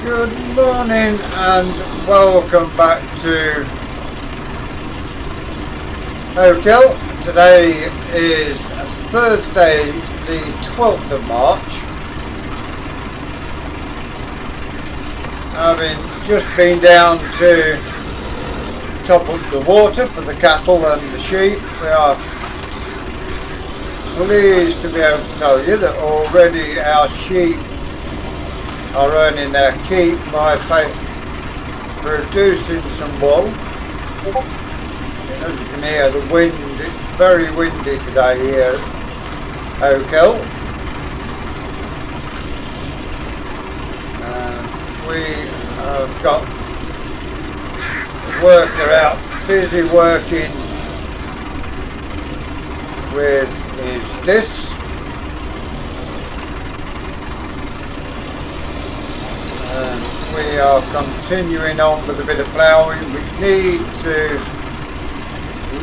Good morning and welcome back to Oakhill. Today is Thursday the 12th of March. Having just been down to top up the water for the cattle and the sheep, we are pleased to be able to tell you that already our sheep are earning their keep by producing some wool. As you can hear the wind, it's very windy today here at Oakhill. We have got the worker out busy working with his discs. We are continuing on with a bit of ploughing. We need to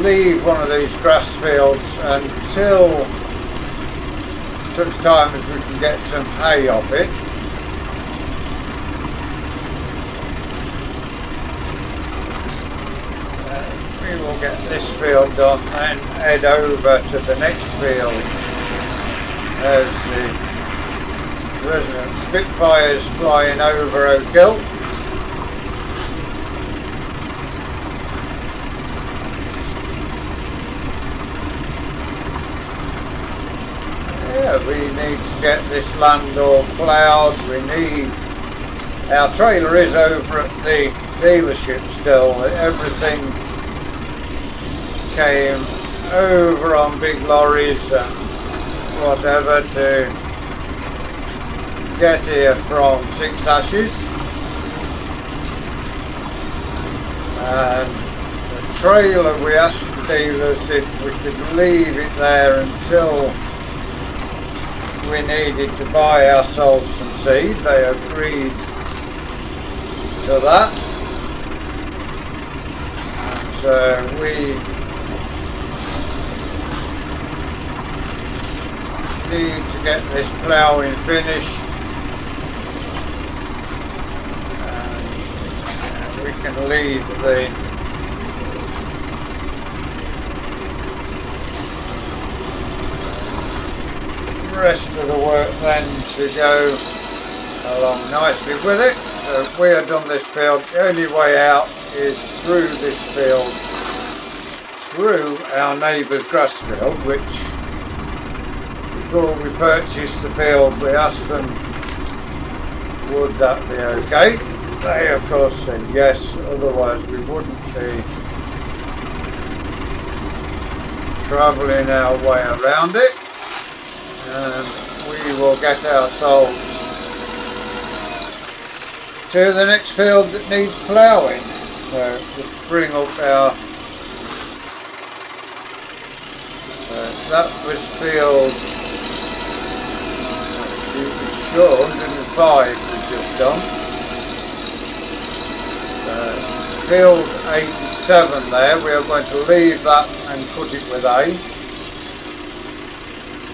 leave one of these grass fields until such time as we can get some hay off it. We will get this field done and head over to the next field as the resident Spitfires flying over Oakhill. Yeah, we need to get this land all ploughed. Our trailer is over at the dealership still. Everything came over on big lorries and whatever to get here from Six Ashes, and the trailer, we asked the dealers if we could leave it there until we needed to buy ourselves some seed. They agreed to that, and so we need to get this ploughing finished. We can leave the rest of the work then to go along nicely with it. So we have done this field. The only way out is through this field, through our neighbour's grass field, which before we purchased the field we asked them would that be okay. They of course said yes, otherwise we wouldn't be travelling our way around it, and we will get ourselves to the next field that needs ploughing. So just bring up our that was field, sure, 105 we just done. Field 87 there, we are going to leave that and put it with A.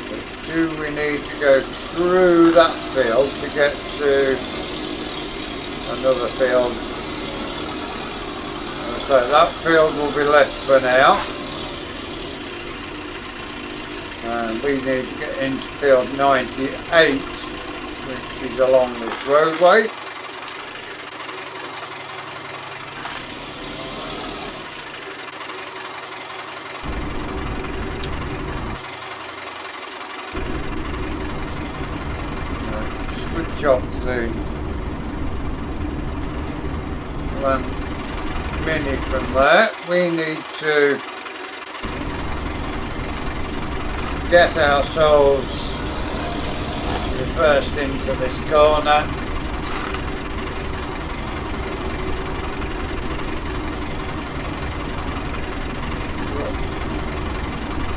But do we need to go through that field to get to another field? So that field will be left for now. And we need to get into field 98, which is along this roadway. Switch off the land mini from there. We need to get ourselves reversed into this corner.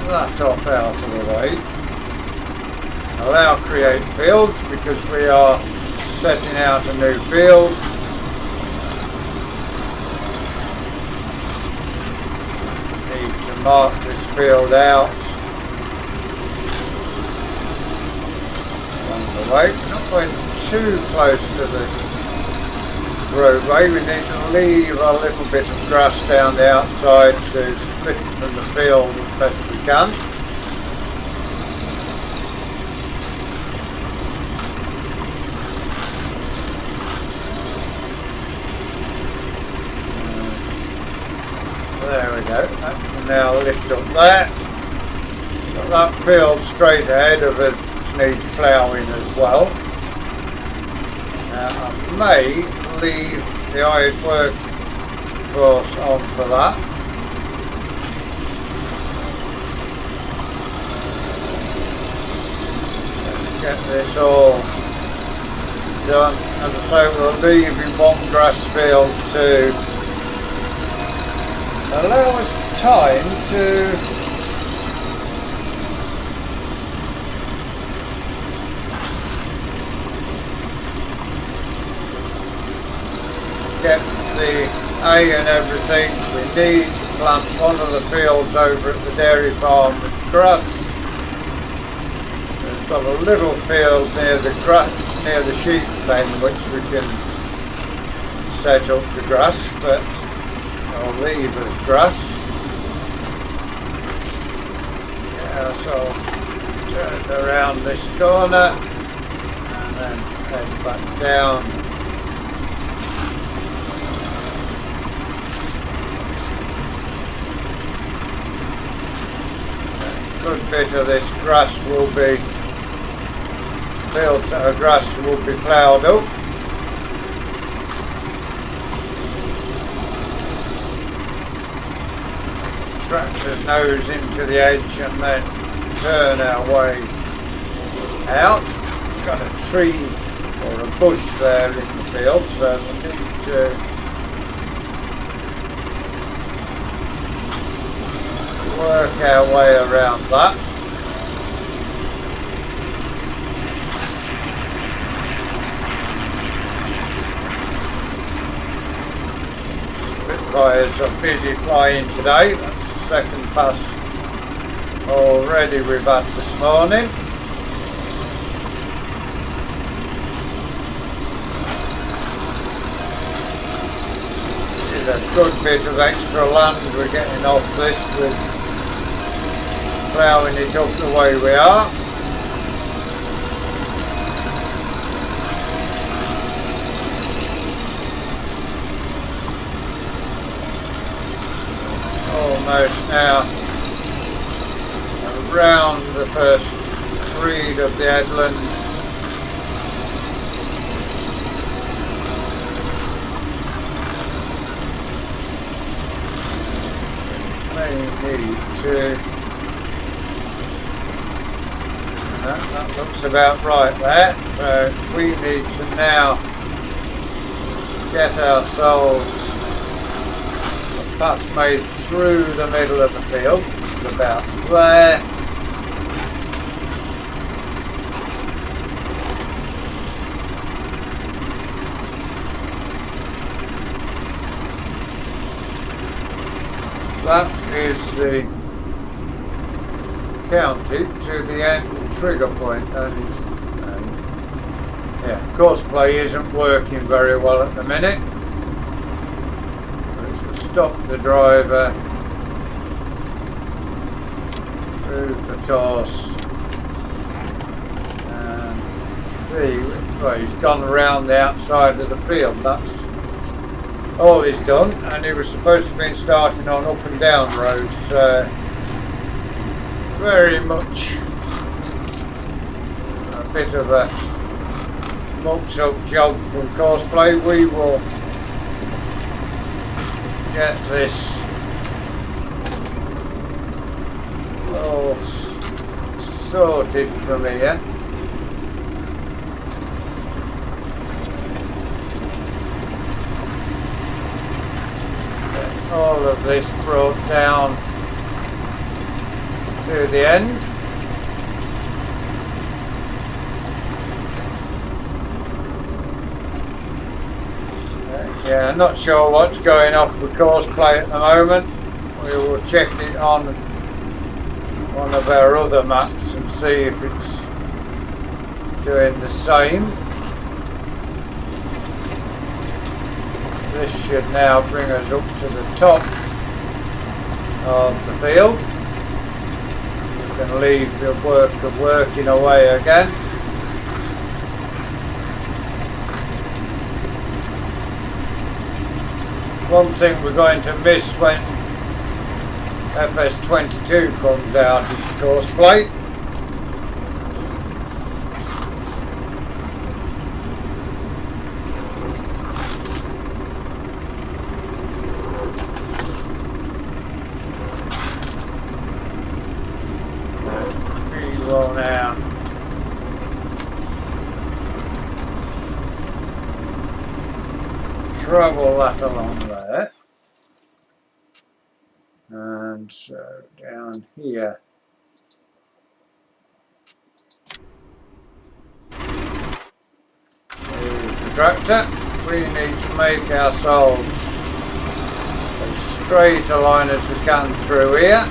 That off out of the way. Allow create fields because we are setting out a new field. Need to mark this field out along the way. We're not going too close to the roadway. We need to leave a little bit of grass down the outside to split from the field as best we can. There we go. That can now lift up there. Got that field straight ahead of us, which needs ploughing as well. Now I may leave the hired workforce on for that. Let's get this all done. As I say, we'll leave in one grass field to allow us time to get the hay and everything. We need to plant one of the fields over at the dairy farm with grass. We've got a little field near the sheep's pen which we can set up to grass, but I'll leave as grass. Yeah, so I'll turn around this corner and then head back down. A good bit of this grass will be, fields that are grass will be ploughed up. Tractor's nose into the edge and then turn our way out. We've got a tree or a bush there in the field, so we need to work our way around that. Spitfires are busy flying today. That's the second pass already we've had this morning. This is a good bit of extra land we're getting off this with ploughing it up the way we are. Almost now around the first reed of the headland. May need to. That looks about right there. So we need to now get ourselves a path made through the middle of the field, which is about there. That is the county to the end trigger point. That is, yeah, course play isn't working very well at the minute. Which will stop the driver through the course and see. Well, he's gone around the outside of the field. That's all he's done, and he was supposed to be starting on up and down roads. So very much a bit of a mucked up job from course play. We will get this all sorted from here. Get all of this brought down to the end. Yeah, I'm not sure what's going off with course play at the moment. We will check it on one of our other maps and see if it's doing the same. this should now bring us up to the top of the field. You can leave the work of working away again. One thing we're going to miss when FS22 comes out is the course plate. We will now travel that along there. And so down here, here's the tractor. We need to make ourselves as straight a line as we can through here.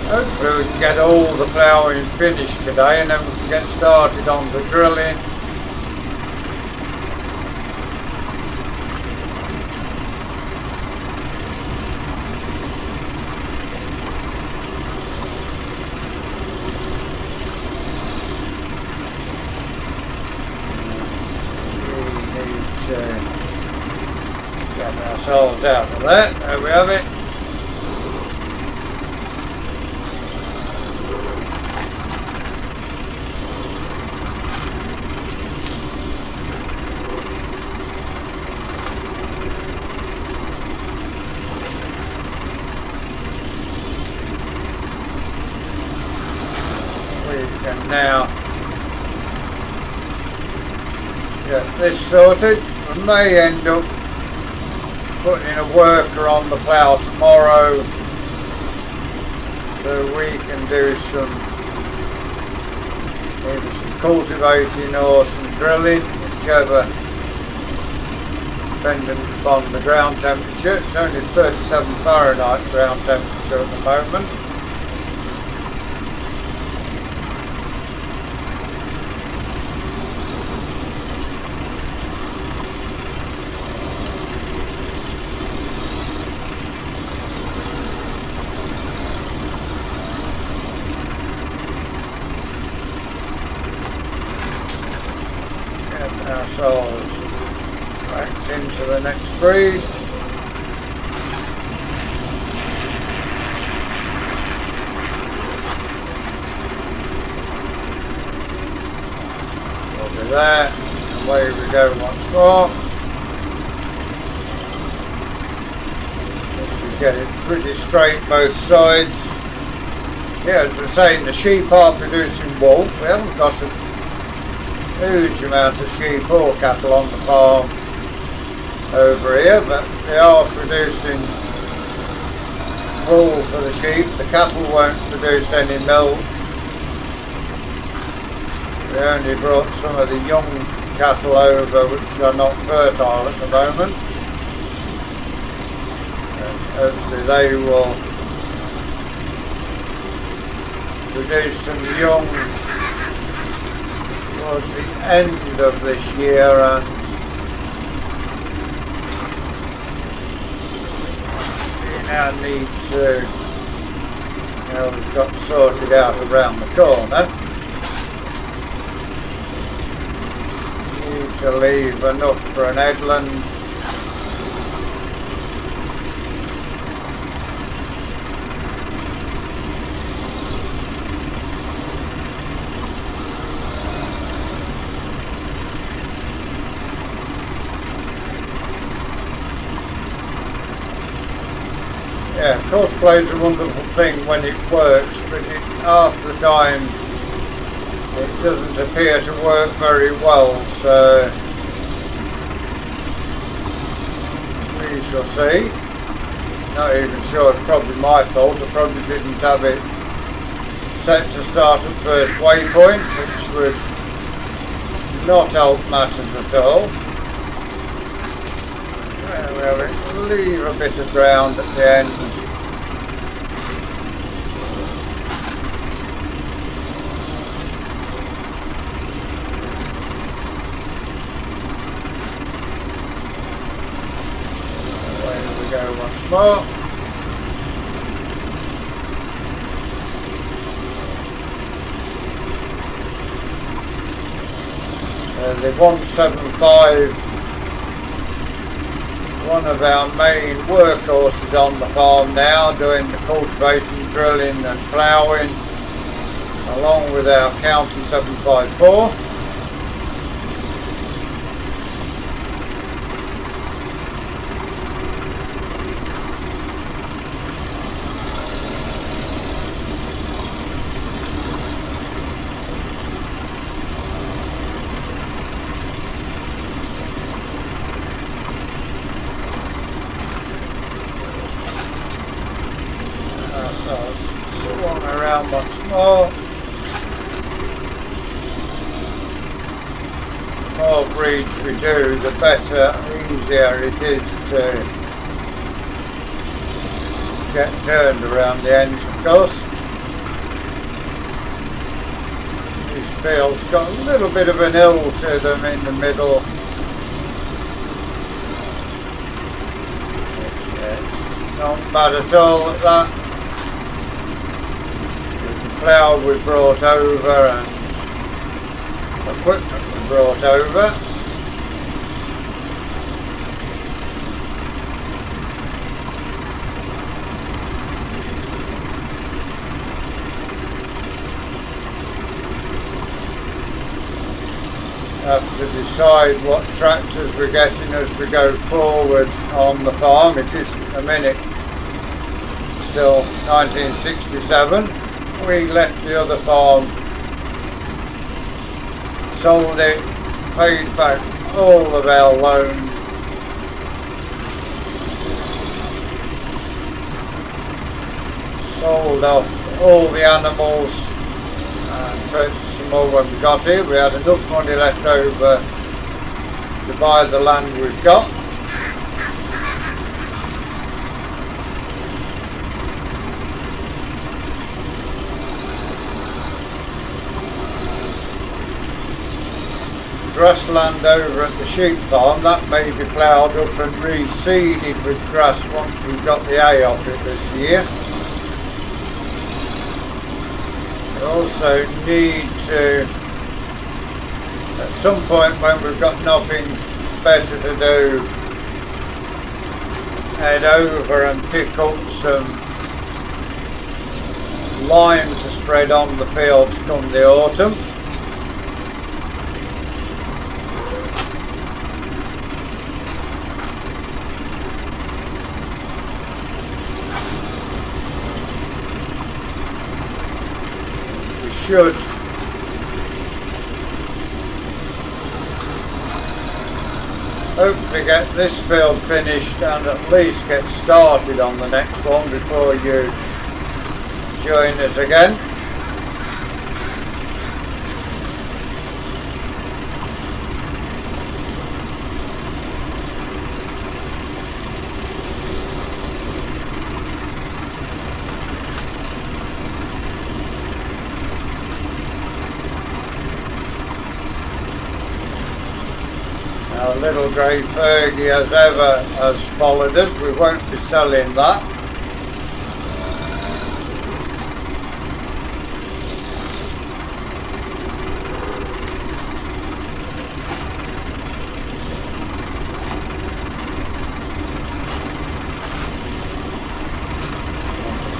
Hopefully we can get all the ploughing finished today and then we can get started on the drilling. We need to get ourselves out of that. There we have it. And now get this sorted. We may end up putting a worker on the plough tomorrow so we can do either some cultivating or some drilling, whichever, depending upon the ground temperature. It's only 37 Fahrenheit ground temperature at the moment. Ourselves back into the next breed. We'll do that, and away we go once more. We should get it pretty straight both sides. Yeah, as we're saying, the sheep are producing wool. We haven't got a huge amount of sheep or cattle on the farm over here, but they are producing wool for the sheep. The cattle won't produce any milk. We only brought some of the young cattle over which are not fertile at the moment, and hopefully they will produce some young towards the end of this year, and we now need to, now we've got sorted out around the corner, need to leave enough for an headland. Yeah, of course, play's a wonderful thing when it works, but half the time it doesn't appear to work very well, so we shall see. Not even sure, it's probably my fault. I probably didn't have it set to start at first waypoint, which would not help matters at all. where we leave a bit of ground at the end. Away we go once more. The 175, one of our main workhorses on the farm now, doing the cultivating, drilling and ploughing, along with our County 754. So I'll swung around once more. The more breeds we do, the better, easier it is to get turned around the ends, of course. These fields got a little bit of an hill to them in the middle. It's not bad at all at that. Plough we brought over and equipment we brought over. Have to decide what tractors we're getting as we go forward on the farm. It is a minute still 1967. We left the other farm, sold it, paid back all of our loan, sold off all the animals and purchased some more when we got here. We had enough money left over to buy the land we've got. Grassland over at the sheep farm, that may be ploughed up and reseeded with grass once we've got the hay off it this year. We also need to, at some point when we've got nothing better to do, head over and pick up some lime to spread on the fields come the autumn. Should hopefully get this field finished and at least get started on the next one before you join us again. Our little grey Fergie as ever has followed us. We won't be selling that.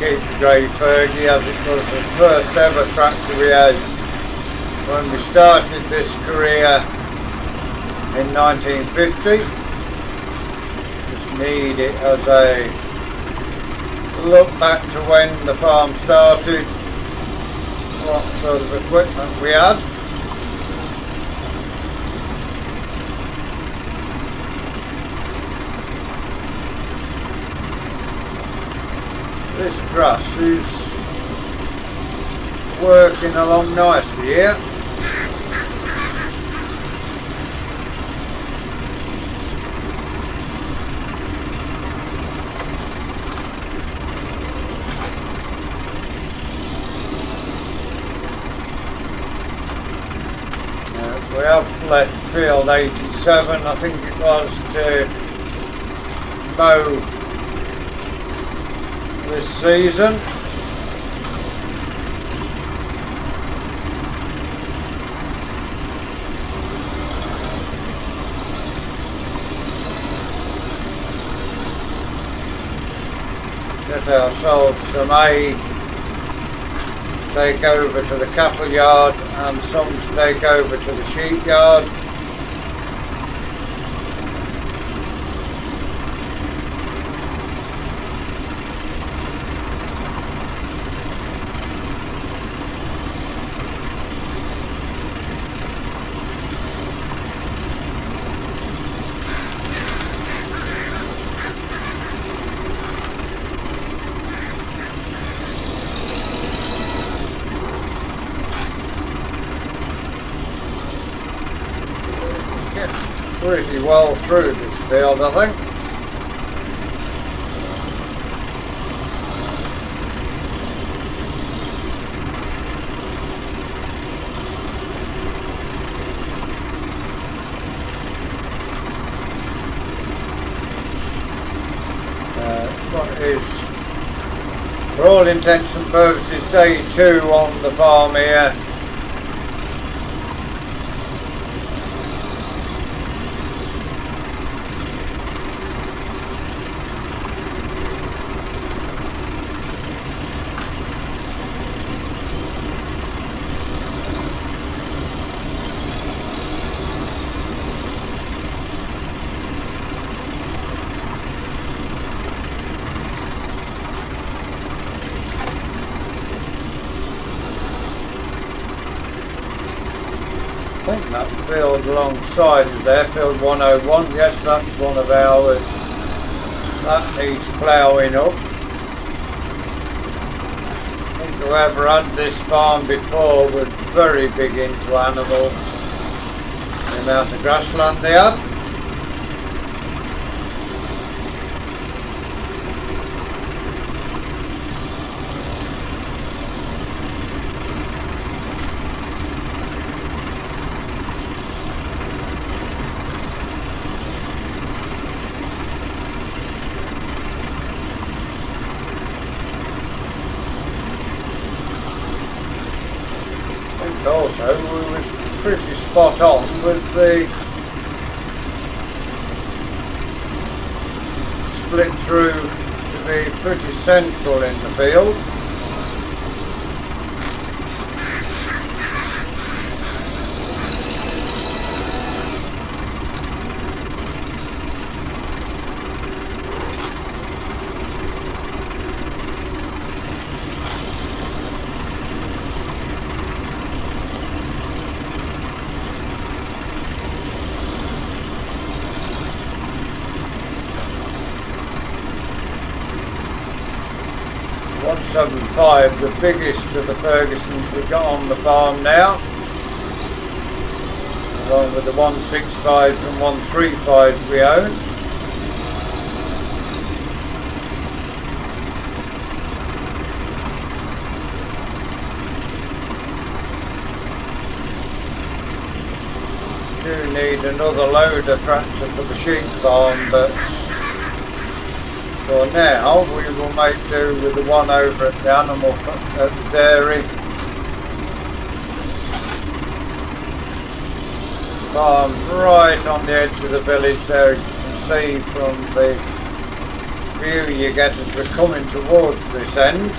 Keep the grey Fergie as it was the first ever tractor we had when we started this career in 1950. Just need it as a look back to when the farm started, what sort of equipment we had. This grass is working along nicely here. We have left field 87, I think it was, to mow this season. Get ourselves some hay to take over to the cattle yard and some to take over to the sheep yard. Pretty well through this field, I think. What is, for all intents and purposes, day 2 on the farm here. I think that field alongside is there, field 101, yes, that's one of ours. That needs ploughing up. I think whoever had this farm before was very big into animals. The amount of grassland they had. Also, we was pretty spot on with the split through to be pretty central in the field. .75, the biggest of the Fergusons we've got on the farm now, along with the 165s and 135s we own. Do need another loader tractor for the sheep farm, but for now, we will make do with the one over at the at the dairy. Farm right on the edge of the village there, as you can see from the view you get as we're coming towards this end.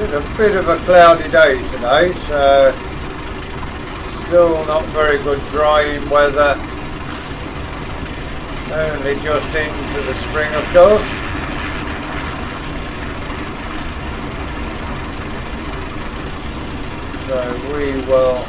It's a bit of a cloudy day today, so still not very good drying weather, only just into the spring of course. So we will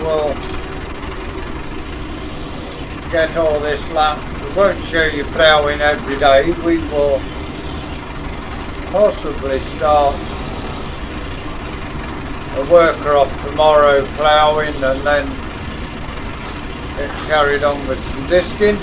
will get all this land. We won't show you ploughing every day. We will possibly start a worker off tomorrow ploughing and then get carried on with some disking.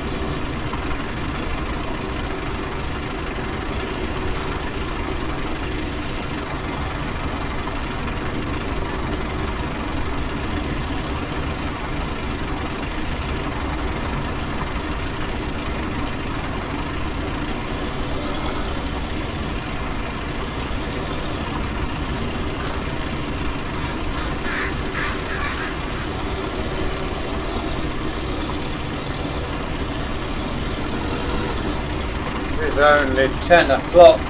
It's only 10 o'clock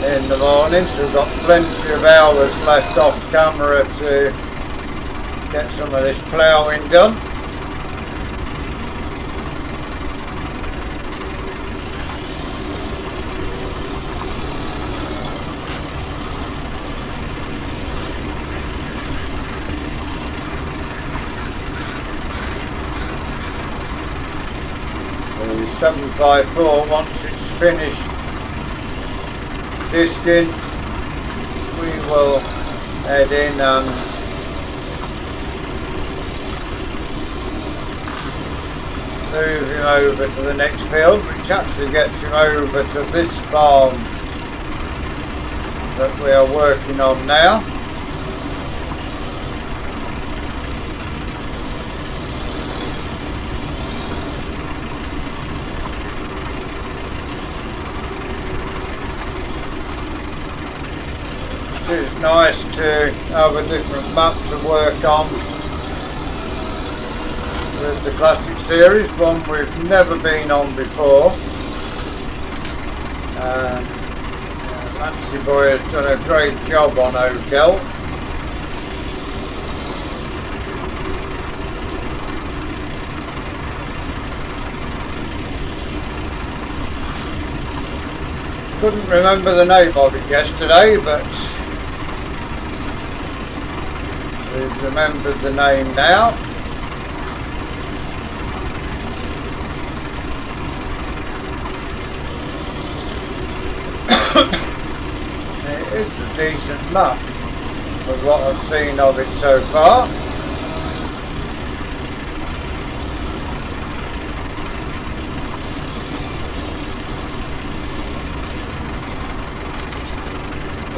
in the morning, so we've got plenty of hours left off camera to get some of this ploughing done. The 754, once it's finished disking, we will head in and move him over to the next field, which actually gets him over to this farm that we are working on now. It's nice to have a different map to work on with the classic series, one we've never been on before. Nancy Boy has done a great job on Oakhill. Couldn't remember the name of it yesterday, but we've remembered the name now. It is a decent map with what I've seen of it so far.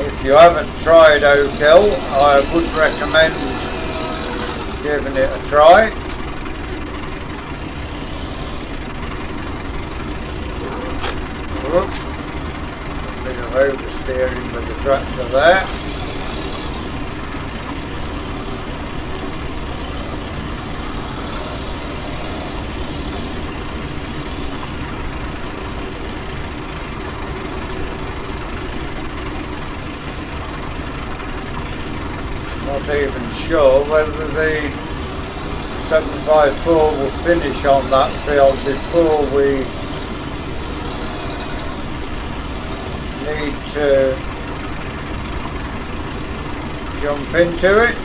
If you haven't tried Oakhill, I would recommend giving it a try. Whoops. A bit of oversteering with the tractor there. Not even sure whether the 754 will finish on that field before we need to jump into it.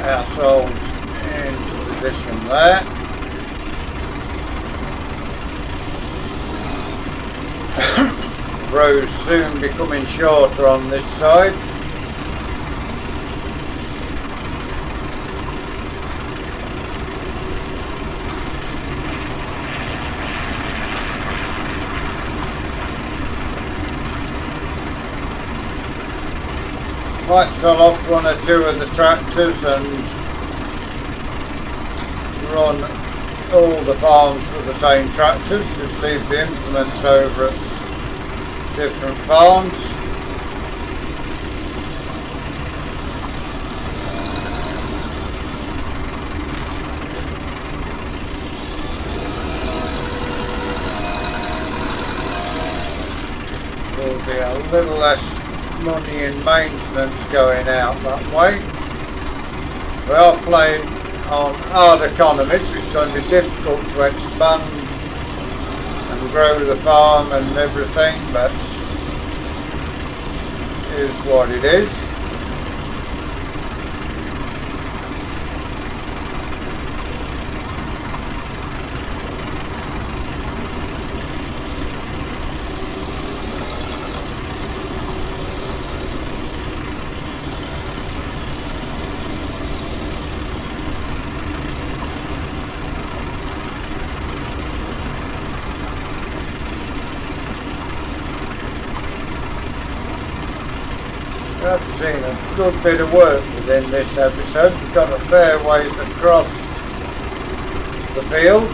Ourselves into position there. Rows soon becoming shorter on this side. Might sell off one or two of the tractors and run all the farms with the same tractors, just leave the implements over at different farms. little less money in maintenance going out that way. We are playing on hard economies, so it's going to be difficult to expand and grow the farm and everything, but it is what it is. I've seen a good bit of work within this episode. We've got a fair ways across the field.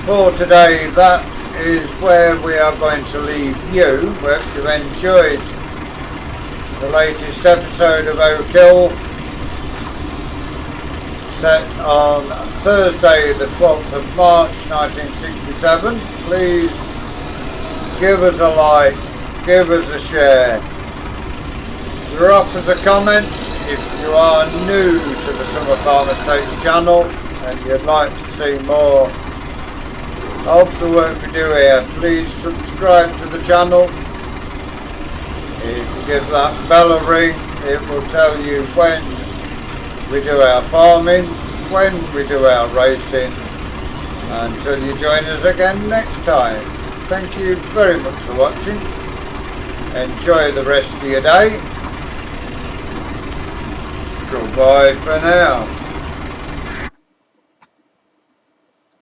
For today, that is where we are going to leave you. We hope you've enjoyed the latest episode of Oakhill, set on Thursday the 12th of March 1967. Please give us a like, give us a share, drop us a comment if you are new to the Summer Farm Estates channel and you'd like to see more of the work we do here. Please subscribe to the channel. If you give that bell a ring, it will tell you when we do our farming, when we do our racing. Until you join us again next time, thank you very much for watching. Enjoy the rest of your day. Goodbye for now.